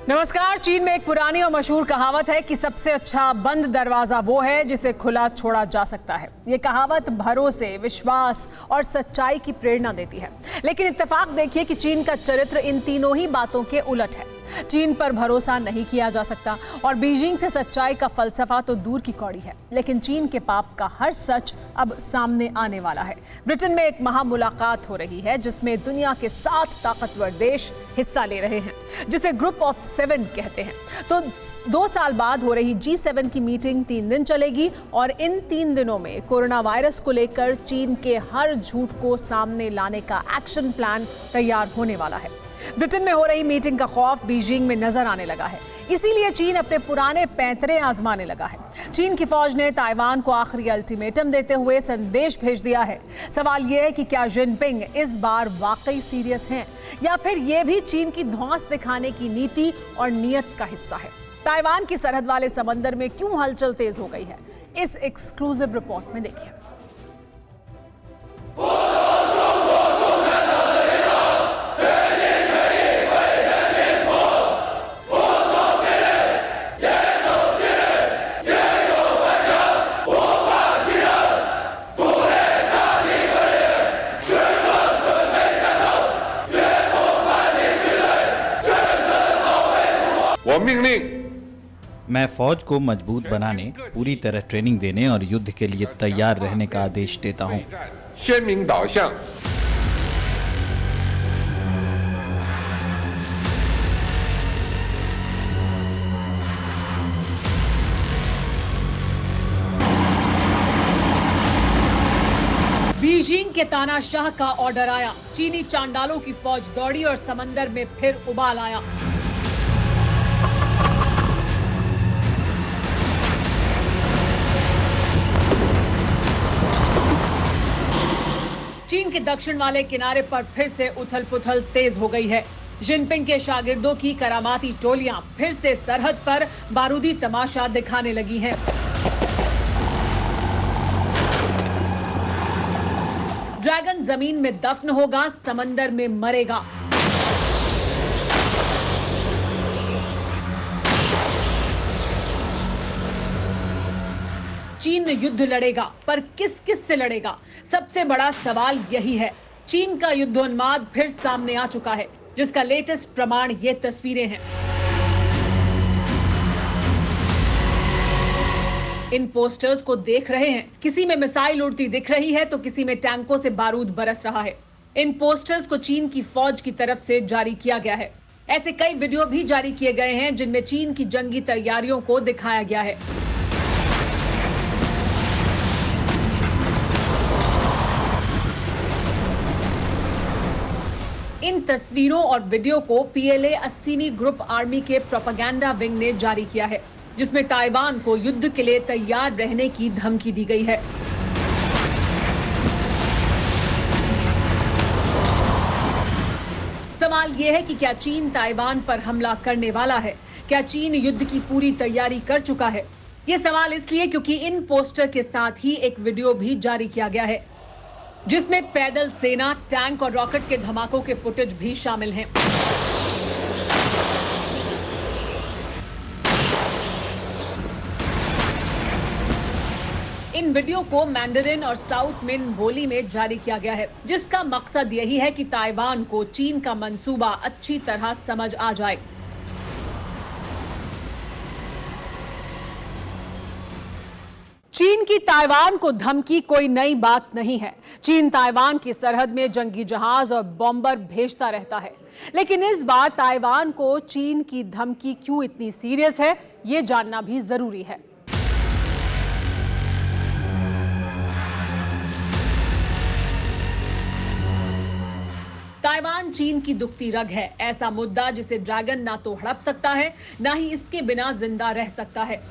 नमस्कार। चीन में एक पुरानी और मशहूर कहावत है कि सबसे अच्छा बंद दरवाजा वो है जिसे खुला छोड़ा जा सकता है। ये कहावत भरोसे, विश्वास और सच्चाई की प्रेरणा देती है। लेकिन इत्तेफाक देखिए कि चीन का चरित्र इन तीनों ही बातों के उलट है। चीन पर भरोसा नहीं किया जा सकता और बीजिंग से सच्चाई का फलसफा तो दूर की कौड़ी है। लेकिन चीन के पाप का हर सच अब सामने आने वाला है। ब्रिटेन में एक महामुलाकात हो रही है जिसमें दुनिया के 7 ताकतवर देश हिस्सा ले रहे हैं, जिसे ग्रुप ऑफ 7 कहते हैं। तो 2 साल बाद हो रही G7 की मीटिंग 3 दिन चलेगी और इन 3 दिनों में कोरोना वायरस को लेकर चीन के हर झूठ को सामने लाने का एक्शन प्लान तैयार होने वाला है। ब्रिटेन में हो रही मीटिंग का खौफ बीजिंग में नजर आने लगा है। इसीलिए चीन अपने पुराने पैंतरे आजमाने लगा है। चीन की फौज ने ताइवान को आखिरी अल्टीमेटम देते हुए संदेश भेज दिया है। सवाल यह है कि क्या जिनपिंग इस बार वाकई सीरियस हैं या फिर यह भी चीन की धौंस दिखाने की नीति और नीयत का हिस्सा है। ताइवान की सरहद वाले समंदर में क्यों हलचल तेज हो गई है, इस एक्सक्लूसिव रिपोर्ट में देखिए। मैं फौज को मजबूत बनाने, पूरी तरह ट्रेनिंग देने और युद्ध के लिए तैयार रहने का आदेश देता हूं। बीजिंग के तानाशाह का ऑर्डर आया। चीनी चांडालों की फौज दौड़ी और समंदर में फिर उबाल आया। चीन के दक्षिण वाले किनारे पर फिर से उथल-पुथल तेज हो गई है। जिनपिंग के शागिर्दों की करामाती टोलियां फिर से सरहद पर बारूदी तमाशा दिखाने लगी हैं। ड्रैगन जमीन में दफन होगा, समंदर में मरेगा। चीन युद्ध लड़ेगा, पर किस किस से लड़ेगा? सबसे बड़ा सवाल यही है। चीन का युद्धोन्माद फिर सामने आ चुका है, जिसका लेटेस्ट प्रमाण ये तस्वीरें हैं। इन पोस्टर्स को देख रहे हैं। किसी में मिसाइल उड़ती दिख रही है तो किसी में टैंकों से बारूद बरस रहा है। इन पोस्टर्स को चीन की फौज की तरफ से जारी किया गया है। ऐसे कई वीडियो भी जारी किए गए हैं जिनमें चीन की जंगी तैयारियों को दिखाया गया है। इन तस्वीरों और वीडियो को PLA 80वीं ग्रुप आर्मी के प्रोपेगेंडा विंग ने जारी किया है, जिसमें ताइवान को युद्ध के लिए तैयार रहने की धमकी दी गई है। सवाल यह है कि क्या चीन ताइवान पर हमला करने वाला है? क्या चीन युद्ध की पूरी तैयारी कर चुका है? ये सवाल इसलिए क्योंकि इन पोस्टर के साथ ही एक वीडियो भी जारी किया गया है, जिसमें पैदल सेना, टैंक और रॉकेट के धमाकों के फुटेज भी शामिल हैं। इन वीडियो को मैंडरिन और साउथ मिन बोली में जारी किया गया है, जिसका मकसद यही है कि ताइवान को चीन का मंसूबा अच्छी तरह समझ आ जाए। चीन की ताइवान को धमकी कोई नई बात नहीं है। चीन ताइवान की सरहद में जंगी जहाज और बॉम्बर भेजता रहता है। लेकिन इस बार ताइवान को चीन की धमकी क्यों इतनी सीरियस है, यह जानना भी जरूरी है। ताइवान चीन की दुखती रग है, ऐसा मुद्दा जिसे ड्रैगन ना तो हड़प सकता है, ना ही इसके बिना जिंदा रह सकता है।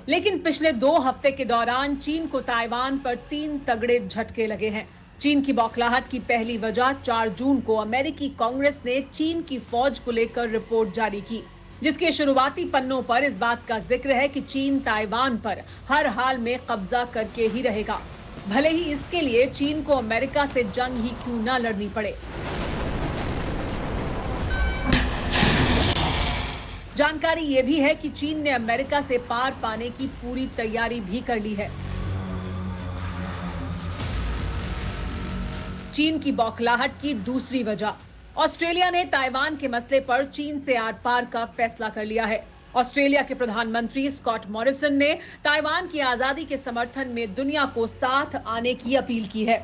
लेकिन पिछले 2 हफ्ते के दौरान चीन को ताइवान पर 3 तगड़े झटके लगे हैं। चीन की बौखलाहट की पहली वजह 4 जून को अमेरिकी कांग्रेस ने चीन की फौज को लेकर रिपोर्ट जारी की, जिसके शुरुआती पन्नों पर इस बात का जिक्र है कि चीन ताइवान पर हर हाल में कब्जा करके ही रहेगा, भले ही इसके लिए चीन को अमेरिका से जंग ही क्यों न लड़नी पड़े। जानकारी ये भी है कि चीन ने अमेरिका से पार पाने की पूरी तैयारी भी कर ली है। चीन की बौखलाहट की दूसरी वजह, ऑस्ट्रेलिया ने ताइवान के मसले पर चीन से आर पार का फैसला कर लिया है। ऑस्ट्रेलिया के प्रधानमंत्री स्कॉट मॉरिसन ने ताइवान की आजादी के समर्थन में दुनिया को साथ आने की अपील की है।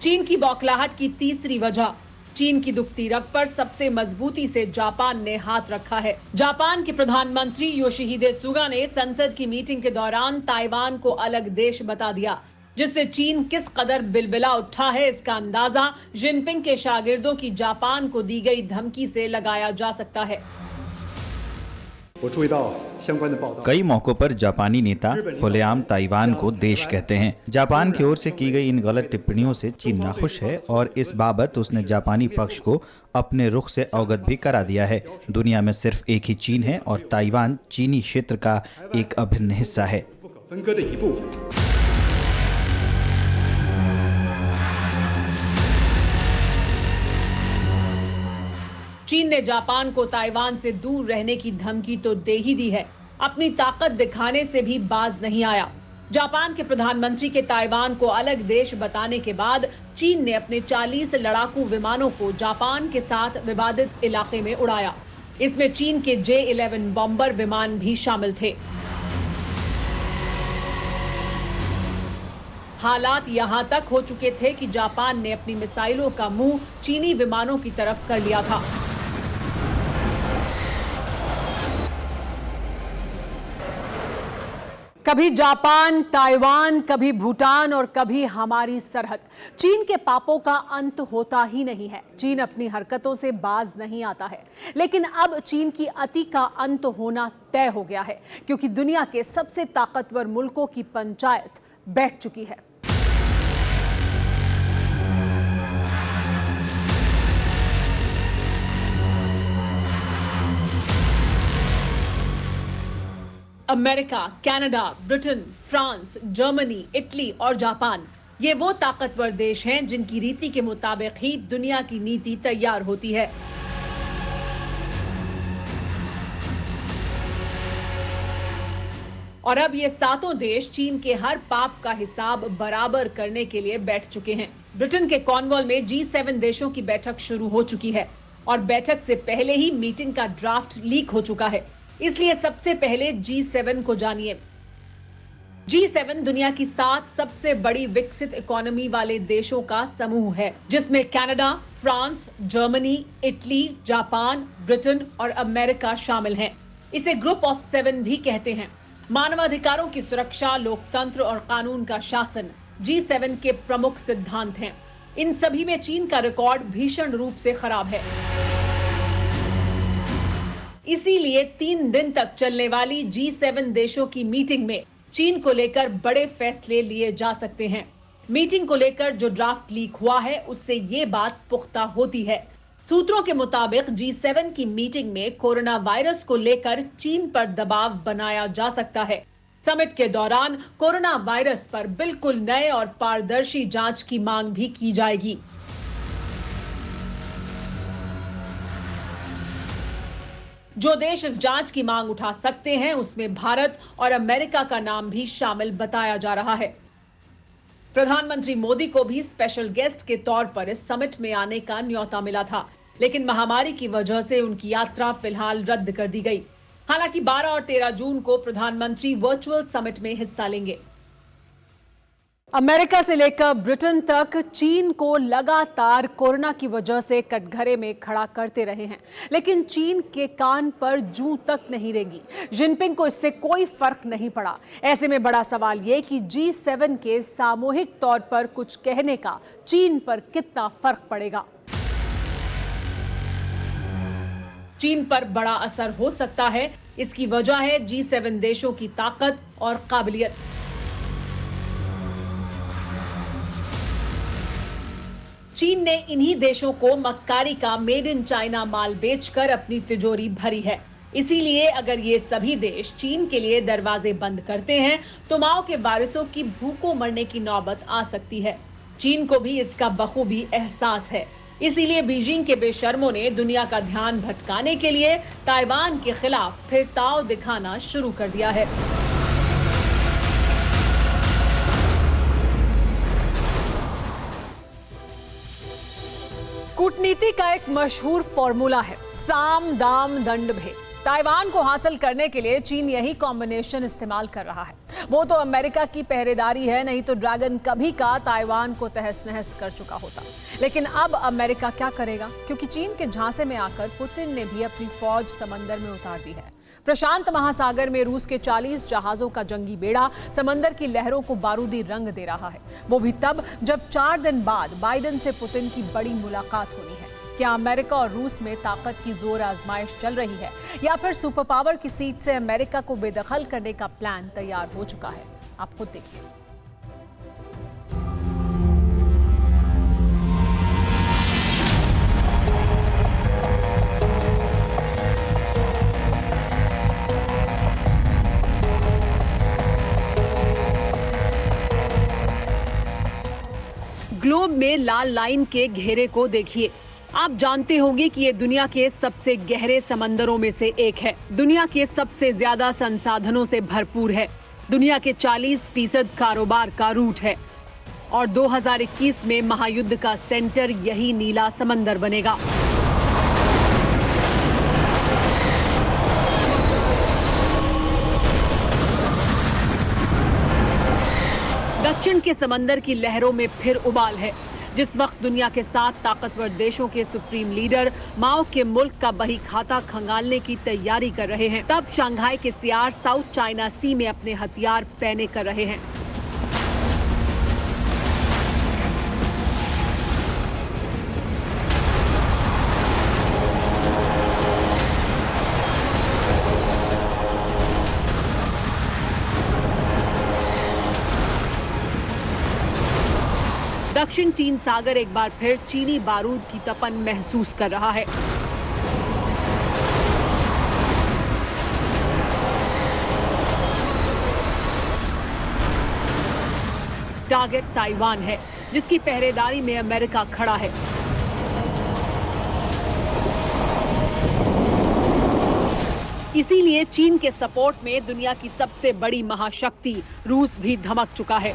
चीन की बौखलाहट की तीसरी वजह, चीन की दुखती रग पर सबसे मजबूती से जापान ने हाथ रखा है। जापान के प्रधानमंत्री योशिहिदे सुगा ने संसद की मीटिंग के दौरान ताइवान को अलग देश बता दिया, जिससे चीन किस कदर बिलबिला उठा है इसका अंदाजा जिनपिंग के शागिर्दों की जापान को दी गई धमकी से लगाया जा सकता है। कई मौकों पर जापानी नेता खुलेआम ताइवान को देश कहते हैं। जापान की ओर से की गई इन गलत टिप्पणियों से चीन नाखुश है और इस बाबत उसने जापानी पक्ष को अपने रुख से अवगत भी करा दिया है। दुनिया में सिर्फ एक ही चीन है और ताइवान चीनी क्षेत्र का एक अभिन्न हिस्सा है। चीन ने जापान को ताइवान से दूर रहने की धमकी तो दे ही दी है, अपनी ताकत दिखाने से भी बाज नहीं आया। जापान के प्रधानमंत्री के ताइवान को अलग देश बताने के बाद चीन ने अपने 40 लड़ाकू विमानों को जापान के साथ विवादित इलाके में उड़ाया। इसमें चीन के J-11 बॉम्बर विमान भी शामिल थे। हालात यहां तक हो चुके थे कि जापान ने अपनी मिसाइलों का मुंह चीनी विमानों की तरफ कर लिया था। कभी जापान, ताइवान, कभी भूटान और कभी हमारी सरहद। चीन के पापों का अंत होता ही नहीं है। चीन अपनी हरकतों से बाज नहीं आता है, लेकिन अब चीन की अति का अंत होना तय हो गया है, क्योंकि दुनिया के सबसे ताकतवर मुल्कों की पंचायत बैठ चुकी है। America, Canada, Britain, France, Germany, Italy और जापान, ये वो ताकतवर देश हैं जिनकी रीति के मुताबिक ही दुनिया की नीति तैयार होती है। और अब ये सातों देश चीन के हर पाप का हिसाब बराबर करने के लिए बैठ चुके हैं। ब्रिटेन के कॉर्नवॉल में G7 देशों की बैठक शुरू हो चुकी है और बैठक से पहले ही मीटिंग का ड्राफ्ट लीक हो चुका है। इसलिए सबसे पहले G7 को जानिए। G7 दुनिया की 7 सबसे बड़ी विकसित इकोनॉमी वाले देशों का समूह है, जिसमें Canada, France, Germany, Italy, Japan, Britain और अमेरिका शामिल हैं। इसे ग्रुप ऑफ 7 भी कहते हैं। मानवाधिकारों की सुरक्षा, लोकतंत्र और कानून का शासन G7 के प्रमुख सिद्धांत हैं। इन सभी में चीन का रिकॉर्ड भीषण रूप से खराब है। इसीलिए 3 दिन तक चलने वाली G7 देशों की मीटिंग में चीन को लेकर बड़े फैसले लिए जा सकते हैं। मीटिंग को लेकर जो ड्राफ्ट लीक हुआ है उससे ये बात पुख्ता होती है। सूत्रों के मुताबिक G7 की मीटिंग में कोरोना वायरस को लेकर चीन पर दबाव बनाया जा सकता है। समिट के दौरान कोरोना वायरस पर बिल्कुल नए और पारदर्शी जांच की मांग भी की जाएगी। जो देश इस जांच की मांग उठा सकते हैं उसमें भारत और अमेरिका का नाम भी शामिल बताया जा रहा है। प्रधानमंत्री मोदी को भी स्पेशल गेस्ट के तौर पर इस समिट में आने का न्योता मिला था, लेकिन महामारी की वजह से उनकी यात्रा फिलहाल रद्द कर दी गई। हालांकि 12 और 13 जून को प्रधानमंत्री वर्चुअल समिट में हिस्सा लेंगे। अमेरिका से लेकर ब्रिटेन तक चीन को लगातार कोरोना की वजह से कटघरे में खड़ा करते रहे हैं, लेकिन चीन के कान पर जूं तक नहीं रेंगी। जिनपिंग को इससे कोई फर्क नहीं पड़ा। ऐसे में बड़ा सवाल ये कि G7 के सामूहिक तौर पर कुछ कहने का चीन पर कितना फर्क पड़ेगा। चीन पर बड़ा असर हो सकता है। इसकी वजह है G7 देशों की ताकत और काबिलियत। चीन ने इन्हीं देशों को मक्कारी का मेड इन चाइना माल बेचकर अपनी तिजोरी भरी है। इसीलिए अगर ये सभी देश चीन के लिए दरवाजे बंद करते हैं तो माओ के वारिसों की भूखों मरने की नौबत आ सकती है। चीन को भी इसका बखूबी एहसास है। इसीलिए बीजिंग के बेशर्मों ने दुनिया का ध्यान भटकाने के लिए ताइवान के खिलाफ फिर ताव दिखाना शुरू कर दिया है। कूटनीति का एक मशहूर फॉर्मूला है, साम दाम दंड भेद। ताइवान को हासिल करने के लिए चीन यही कॉम्बिनेशन इस्तेमाल कर रहा है। वो तो अमेरिका की पहरेदारी है, नहीं तो ड्रैगन कभी का ताइवान को तहस नहस कर चुका होता। लेकिन अब अमेरिका क्या करेगा, क्योंकि चीन के झांसे में आकर पुतिन ने भी अपनी फौज समंदर में उतार दी है। प्रशांत महासागर में रूस के 40 जहाजों का जंगी बेड़ा समंदर की लहरों को बारूदी रंग दे रहा है, वो भी तब जब 4 दिन बाद बाइडेन से पुतिन की बड़ी मुलाकात होनी है। क्या अमेरिका और रूस में ताकत की जोर आजमाइश चल रही है, या फिर सुपर पावर की सीट से अमेरिका को बेदखल करने का प्लान तैयार हो चुका है? आप खुद देखिए। ग्लोब में लाल लाइन के घेरे को देखिए। आप जानते होंगे कि ये दुनिया के सबसे गहरे समंदरों में से एक है, दुनिया के सबसे ज्यादा संसाधनों से भरपूर है, दुनिया के 40% कारोबार का रूट है और 2021 में महायुद्ध का सेंटर यही नीला समंदर बनेगा। दक्षिण के समंदर की लहरों में फिर उबाल है। जिस वक्त दुनिया के 7 ताकतवर देशों के सुप्रीम लीडर माओ के मुल्क का बही खाता खंगालने की तैयारी कर रहे हैं, तब शंघाई के सियार साउथ चाइना सी में अपने हथियार पैने कर रहे हैं। दक्षिण चीन सागर एक बार फिर चीनी बारूद की तपन महसूस कर रहा है। टारगेट ताइवान है, जिसकी पहरेदारी में अमेरिका खड़ा है। इसीलिए चीन के सपोर्ट में दुनिया की सबसे बड़ी महाशक्ति रूस भी धमक चुका है।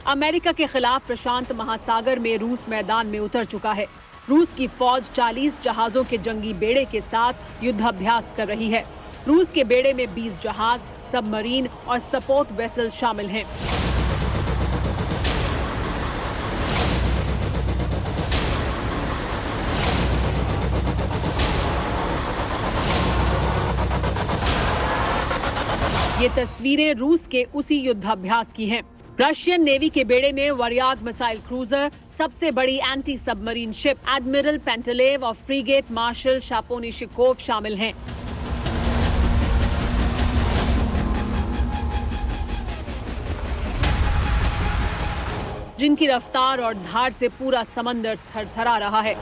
अमेरिका के खिलाफ प्रशांत महासागर में रूस मैदान में उतर चुका है। रूस की फौज 40 जहाजों के जंगी बेड़े के साथ युद्धाभ्यास कर रही है। रूस के बेड़े में 20 जहाज, सबमरीन और सपोर्ट वेसल शामिल हैं। ये तस्वीरें रूस के उसी युद्धाभ्यास की हैं। रशियन नेवी के बेड़े में वरयाग मिसाइल क्रूजर, सबसे बड़ी एंटी सबमरीन शिप एडमिरल पेंटलेव और फ्रीगेट मार्शल शापोनिशिकोव शामिल हैं। जिनकी रफ्तार और धार से पूरा समंदर थरथरा रहा है।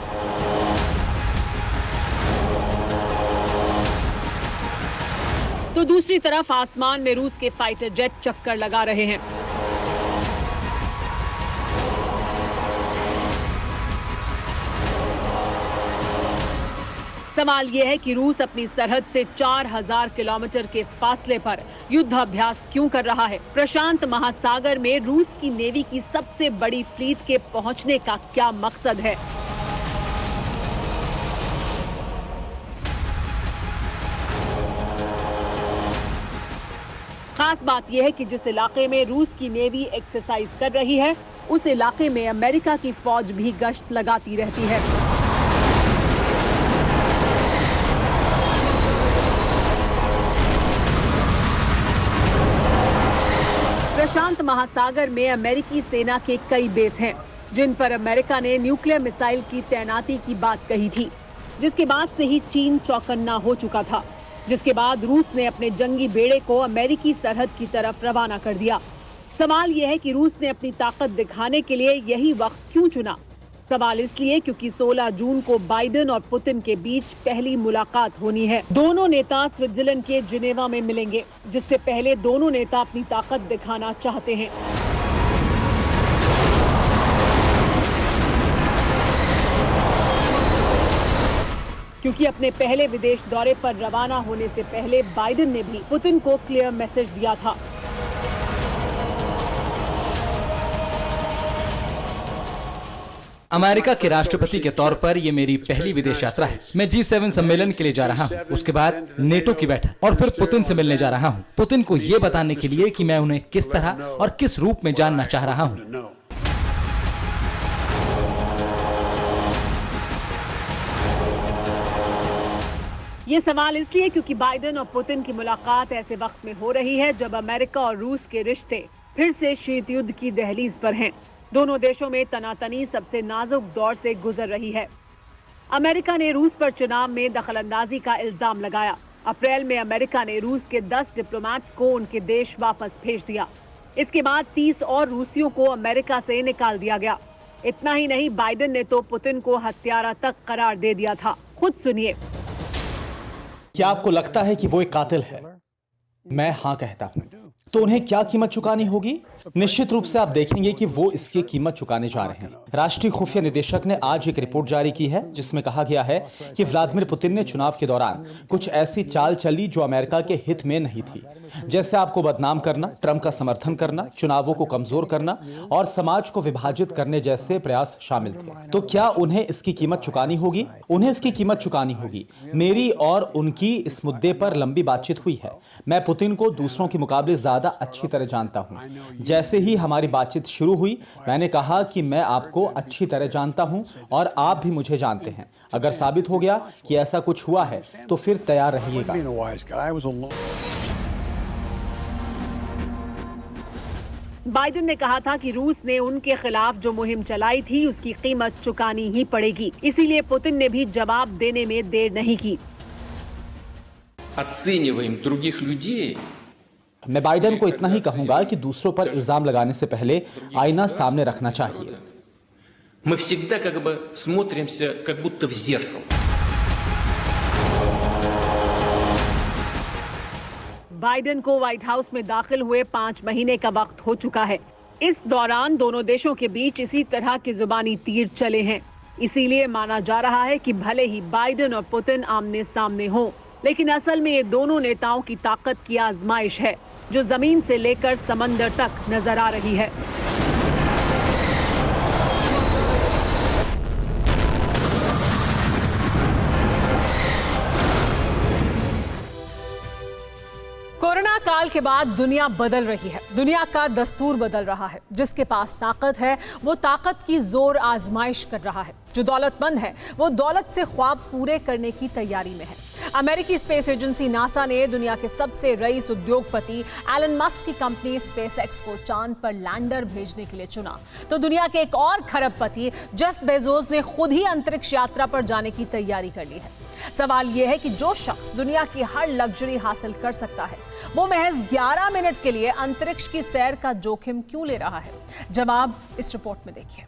तो दूसरी तरफ आसमान में रूस के फाइटर जेट चक्कर लगा रहे हैं। सवाल यह है कि रूस अपनी सरहद से 4000 किलोमीटर के फासले पर युद्धाभ्यास क्यों कर रहा है? प्रशांत महासागर में रूस की नेवी की सबसे बड़ी फ्लीट के पहुंचने का क्या मकसद है? खास बात यह है कि जिस इलाके में रूस की नेवी एक्सरसाइज कर रही है, उस इलाके में अमेरिका की फौज भी गश्त लगाती रहती है। प्रशांत महासागर में अमेरिकी सेना के कई बेस हैं, जिन पर अमेरिका ने न्यूक्लियर मिसाइल की तैनाती की बात कही थी, जिसके बाद से ही चीन चौकन्ना हो चुका था, जिसके बाद रूस ने अपने जंगी बेड़े को अमेरिकी सरहद की तरफ रवाना कर दिया। सवाल यह है कि रूस ने अपनी ताकत दिखाने के लिए यही वक्त क्यों चुना? सवाल इसलिए क्योंकि 16 जून को बाइडेन और पुतिन के बीच पहली मुलाकात होनी है। दोनों नेता स्विट्जरलैंड के जिनेवा में मिलेंगे, जिससे पहले दोनों नेता अपनी ताकत दिखाना चाहते हैं। क्योंकि अपने पहले विदेश दौरे पर रवाना होने से पहले बाइडेन ने भी पुतिन को क्लियर मैसेज दिया था। अमेरिका के राष्ट्रपति के तौर पर यह मेरी पहली विदेश यात्रा है। मैं G7 सम्मेलन के लिए जा रहा हूं, उसके बाद नेटो की बैठक और फिर पुतिन से मिलने जा रहा हूं। पुतिन को यह बताने के लिए कि मैं उन्हें किस तरह और किस रूप में जानना चाह रहा हूं। ये सवाल इसलिए क्योंकि बाइडेन और पुतिन की मुलाकात ऐसे वक्त में हो रही है जब अमेरिका और रूस के रिश्ते फिर से शीत युद्ध की दहलीज पर हैं। दोनों देशों में तनातनी सबसे नाजुक दौर से गुजर रही है। अमेरिका ने रूस पर चुनाव में दखलंदाजी का इल्जाम लगाया। अप्रैल में अमेरिका ने रूस के 10 डिप्लोमेट्स को उनके देश वापस भेज दिया। इसके बाद 30 और रूसियों को अमेरिका से निकाल दिया गया। इतना ही नहीं, बाइडेन ने तो पुतिन को हत्यारा तक करार दे दिया था। खुद सुनिए। क्या आपको लगता है कि वो एक कातिल है? मैं हाँ कहता हूँ। तो उन्हें क्या कीमत चुकानी होगी? निश्चित रूप से आप देखेंगे कि वो इसकी कीमत चुकाने जा रहे हैं। राष्ट्रीय खुफिया निदेशक ने आज एक रिपोर्ट जारी की है जिसमें कहा गया है कि व्लादिमीर पुतिन ने चुनाव के दौरान कुछ ऐसी चाल चली जो अमेरिका के हित में नहीं थी, जैसे आपको बदनाम करना, ट्रंप का समर्थन करना, चुनावों को कमजोर करना और समाज को विभाजित करने जैसे प्रयास शामिल थे। तो क्या उन्हें इसकी कीमत चुकानी होगी? उन्हें इसकी कीमत चुकानी होगी। मेरी और उनकी इस मुद्दे पर लंबी बातचीत हुई है। मैं पुतिन को दूसरों के मुकाबले ज्यादा अच्छी तरह जानता हूं। जैसे ही हमारी बातचीत शुरू हुई, मैंने कहा कि मैं आपको अच्छी तरह जानता हूं और आप भी मुझे जानते हैं। अगर साबित हो गया कि ऐसा कुछ हुआ है तो फिर तैयार रहिएगा। बाइडेन ने कहा था कि रूस ने उनके खिलाफ जो मुहिम चलाई थी उसकी कीमत चुकानी ही पड़ेगी। इसीलिए पुतिन ने भी जवाब देने में देर नहीं की। मैं बाइडेन को इतना ही कहूंगा कि दूसरों पर इल्जाम लगाने से पहले आईना सामने रखना चाहिए। Мы всегда как бы смотримся как будто в зеркало. बाइडेन को व्हाइट हाउस में दाखिल हुए 5 महीने का वक्त हो चुका है। इस दौरान दोनों देशों के बीच इसी तरह के जुबानी तीर चले हैं। इसीलिए माना जा रहा है कि भले ही बाइडेन और पुतिन आमने सामने हों, लेकिन असल में ये दोनों नेताओं की ताकत की आजमाइश है जो जमीन से लेकर समंदर तक नजर आ रही है। कोरोना काल के बाद दुनिया बदल रही है। दुनिया का दस्तूर बदल रहा है। जिसके पास ताकत है वो ताकत की जोर आजमाइश कर रहा है। जो दौलतमंद है वो दौलत से ख्वाब पूरे करने की तैयारी में है। अमेरिकी स्पेस एजेंसी नासा ने दुनिया के सबसे रईस उद्योगपति एलन मस्क की कंपनी स्पेसएक्स को चांद पर लैंडर भेजने के लिए चुना, तो दुनिया के एक और खरबपति जेफ बेजोस ने खुद ही अंतरिक्ष यात्रा पर जाने की तैयारी कर ली है। सवाल यह है कि जो शख्स दुनिया की हर लग्जरी हासिल कर सकता है वो महज 11 मिनट के लिए अंतरिक्ष की सैर का जोखिम क्यों ले रहा है? जवाब इस रिपोर्ट में देखिए।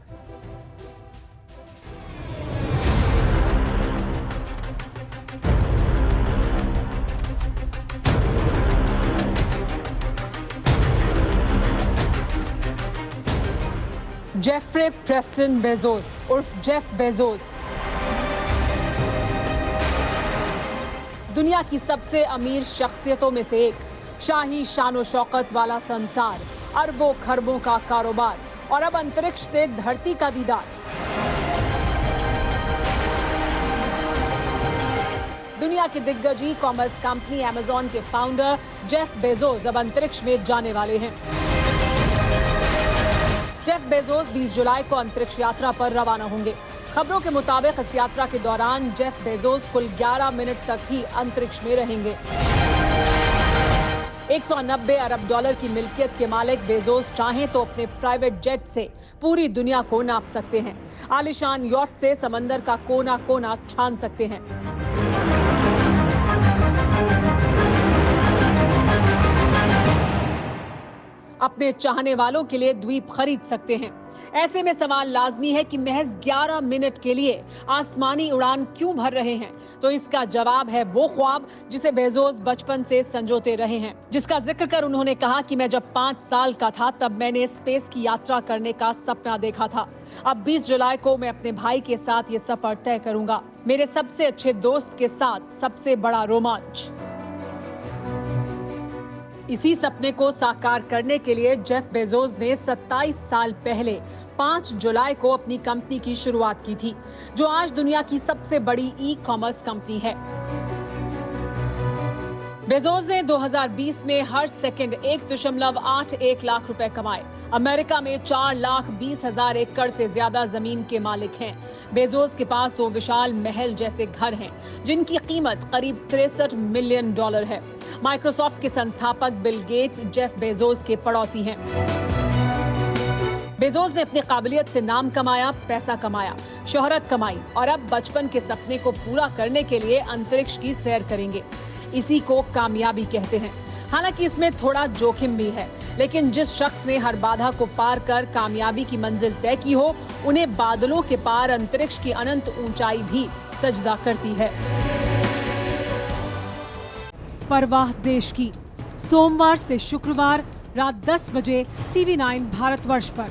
जेफ्रे प्रेस्टन बेजोस उर्फ जेफ बेजोस दुनिया की सबसे अमीर शख्सियतों में से एक। शाही शानो शौकत वाला संसार, अरबों खरबों का कारोबार और अब अंतरिक्ष से धरती का दीदार। दुनिया के दिग्गज ई कॉमर्स कंपनी अमेज़न के फाउंडर जेफ बेजोस अब अंतरिक्ष में जाने वाले हैं। जेफ बेजोस 20 जुलाई को अंतरिक्ष यात्रा पर रवाना होंगे। खबरों के मुताबिक इस यात्रा के दौरान जेफ बेजोस कुल 11 मिनट तक ही अंतरिक्ष में रहेंगे। 190 अरब डॉलर की मिल्कियत के मालिक बेजोस चाहें तो अपने प्राइवेट जेट से पूरी दुनिया को नाप सकते हैं। आलिशान यॉट से समंदर का कोना कोना छान सकते हैं। अपने चाहने वालों के लिए द्वीप खरीद सकते हैं। ऐसे में सवाल लाजमी है कि महज 11 मिनट के लिए आसमानी उड़ान क्यों भर रहे हैं? तो इसका जवाब है वो ख्वाब जिसे बेजोस बचपन से संजोते रहे हैं, जिसका जिक्र कर उन्होंने कहा कि मैं जब 5 साल का था तब मैंने स्पेस की यात्रा करने का सपना देखा था। अब 20 जुलाई को मैं अपने भाई के साथ ये सफर तय करूंगा, मेरे सबसे अच्छे दोस्त के साथ सबसे बड़ा रोमांच। इसी सपने को साकार करने के लिए जेफ बेजोस ने 27 साल पहले 5 जुलाई को अपनी कंपनी की शुरुआत की थी, जो आज दुनिया की सबसे बड़ी ई-कॉमर्स कंपनी है। बेजोस ने 2020 में हर सेकंड 1.81 लाख रुपए कमाए। अमेरिका में 4,20,000 एकड़ से ज्यादा जमीन के मालिक हैं। बेजोस के पास तो विशाल महल जैसे घर हैं, जिनकी कीमत करीब $63 मिलियन है। माइक्रोसॉफ्ट के संस्थापक बिल गेट्स जेफ बेजोस के पड़ोसी हैं। बेजोस ने अपनी काबिलियत से नाम कमाया, पैसा कमाया, शोहरत कमाई और अब बचपन के सपने को पूरा करने के लिए अंतरिक्ष की सैर करेंगे। इसी को कामयाबी कहते हैं। हालांकि इसमें थोड़ा जोखिम भी है, लेकिन जिस शख्स ने हर बाधा को पार कर कामयाबी की मंजिल तय की हो, उन्हें बादलों के पार अंतरिक्ष की अनंत ऊंचाई भी सजदा करती है। परवाह देश की, सोमवार से शुक्रवार रात 10 बजे TV9 भारतवर्ष पर।